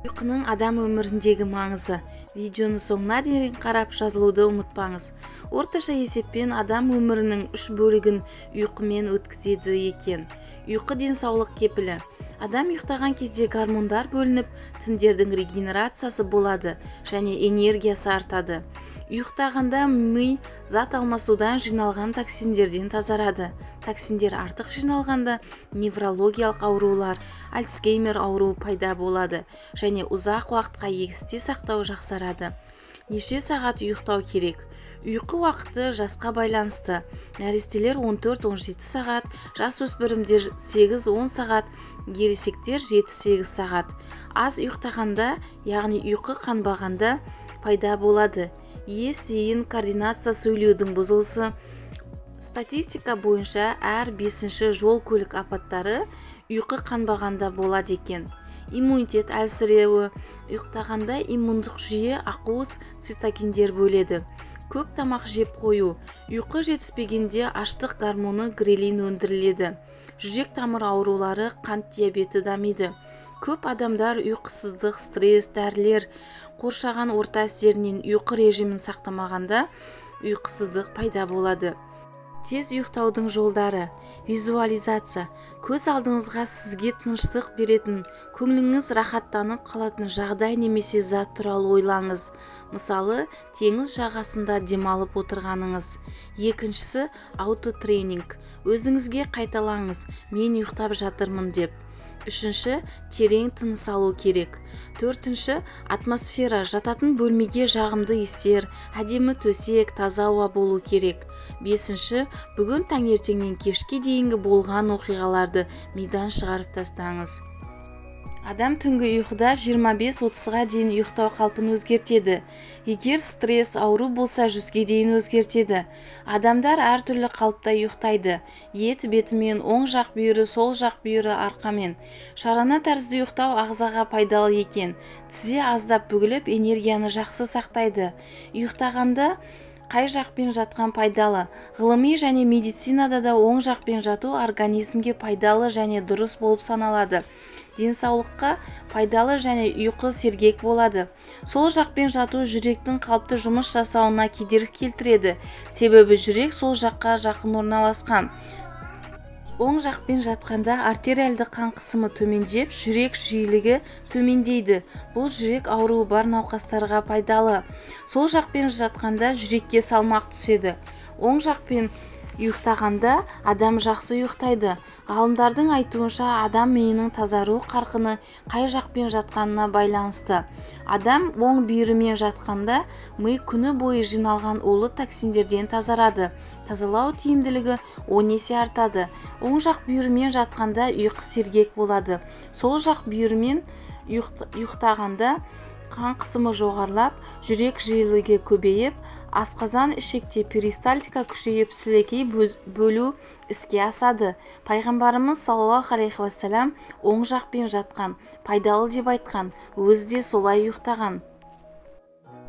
Ұйқының адам өміріндегі маңызы. Видеоны соңына дейін қарап жазылуды ұмытпаңыз. Орташа есеппен адам өмірінің 3 бөлігін ұйқымен өткізеді екен. Ұйқы денсаулық кепілі. Адам ұйықтаған кезде гормондар бөлініп, тіндердің регенерациясы болады және энергиясы артады. Ұйықтағанда ми зат алмасудан жиналған токсиндерден тазарады. Токсиндер артық жиналғанда неврологиялық аурулар, Альцгеймер ауруы пайда болады және ұзақ уақытқа егесте сақтау жақсарады. Неше сағат ұйықтау керек? Ұйқы уақыты жасқа байланысты. Нәрестелер 14-17 сағат, жасөспірімдер 8-10 сағат, ересектер 7-8 сағат. Аз ұйықтағанда, яғни ұйқы қанбағанда пайда болады. Ес, зейін, координация, сөйлеудің бұзылысы. Статистика бойынша әр 5-ші жол көлік апаттары ұйқы қанбағанда болады екен. Иммунитет әлсіреуі. Ұйықтағанда иммундық жүйе ақуыз цитокиндер бөледі. Көп тамақ жеп қою. Ұйқы жетіспегенде аштық гормоны грелин өндіріледі. Жүрек тамыр аурулары, қант диабеті дамиды. Көп адамдар ұйқысыздық, стресс, дәрілер, қоршаған орта әсерінен ұйқы режимін сақтамағанда ұйқысыздық пайда болады. Тез ұйықтаудың жолдары. Визуализация. Көз алдыңызға сізге тыныштық беретін, көңіліңіз рахаттанып қалатын жағдай немесе зат туралы ойлаңыз. Мысалы, теңіз жағасында демалып отырғаныңыз. Екіншісі аутотренинг. Өзіңізге қайталаңыз, мен ұйықтап жатырмын деп. Үшінші, терең тыныс алу керек. Төртінші, атмосфера. Жататын бөлмеге жағымды иістер, әдемі төсек, таза ауа болу керек. Бесінші, бүгін таңертеңнен кешке дейінгі болған оқиғаларды мидан шығарып тастаңыз. Адам түнгі ұйқыда 25-30-ға дейін ұйықтау қалпын өзгертеді. Егер стресс, ауру болса 100-ге дейін өзгертеді. Адамдар әртүрлі қалыпта ұйықтайды. Ет бетімен, оң жақ бүйірі, сол жақ бүйірі арқамен. Шарана тәрізді ұйықтау ағзаға пайдалы екен. Тізе аздап бүгіліп, энергияны жақсы сақтайды. Ұйықтағанда қай жақпен жатқан пайдалы. Ғылыми және медицинада да оң жақпен жату организмге пайдалы және дұрыс болып саналады. Денсаулыққа пайдалы және ұйқы сергек болады. Сол жақпен жату жүректің қалыпты жұмыс жасауына кедергі келтіреді. Себебі жүрек сол жаққа жақын орналасқан. Оң жақпен жатқанда артериалды қан қысымы төмендеп, жүрек жиілігі төмендейді. Бұл жүрек ауруы бар науқастарға пайдалы. Сол жақпен жатқанда жүрекке салмақ түседі. Оң жақпен ұйықтағанда адам жақсы ұйықтайды. Ғалымдардың айтуынша адам миының тазару қарқыны қай жақпен жатқанына байланысты. Адам оң бүйірімен жатқанда ми күні бойы жиналған улы токсиндерден тазарады. Тазалау тиімділігі 10 есе артады. Оң жақ бүйірімен жатқанда ұйқы сергек болады. Сол жақ бүйірімен ұйықтағанда қан қысымы жоғарылап, жүрек жиілігі көбейіп, асқазан ішекте перистальтика күшейіп, сілекей бөлу іске асады. Пайғамбарымыз саллаллаху алейхи уассалам оң жақпен жатқан, пайдалы деп айтқан, өзі де солай ұйықтаған.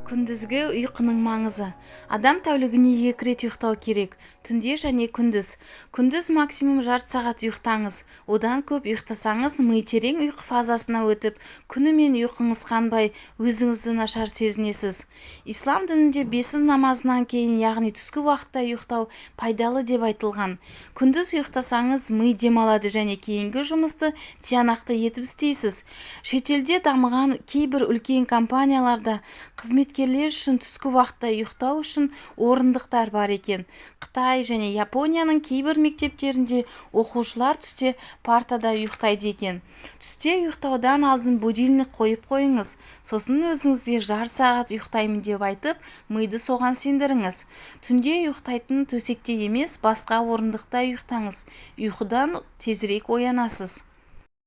Күндізгі ұйқының маңызы. Адам тәулігіне 2 рет ұйықтау керек, түнде және күндіз. Күндіз максимум жарты сағат ұйықтаңыз. Одан көп ұйықтасаңыз, ми терең ұйқы фазасына өтіп, күнімен ұйқыңыз қанбай, өзіңізді нашар сезінесіз. Ислам дінінде бесін намазынан кейін, яғни түскі уақытта ұйықтау пайдалы деп айтылған. Күндіз ұйықтасаңыз, ми демалады және кейінгі жұмысты тиянақты етіп істейсіз. Шетелде дамыған кейбір үлкен компанияларда қызметкерлер үшін түскі уақытта ұйықтау үшін орындықтар бар екен. Қытай және Японияның кейбір мектептерінде оқушылар түсте партада ұйықтайды екен. Түсте ұйықтаудан алдын будильник қойып қойыңыз. Сосын өзіңізге жарты сағат ұйықтаймын деп айтып, миды соған сендіріңіз. Түнде ұйықтайтын төсекте емес, басқа орындықта ұйықтаңыз. Ұйқыдан тезірек оянасыз.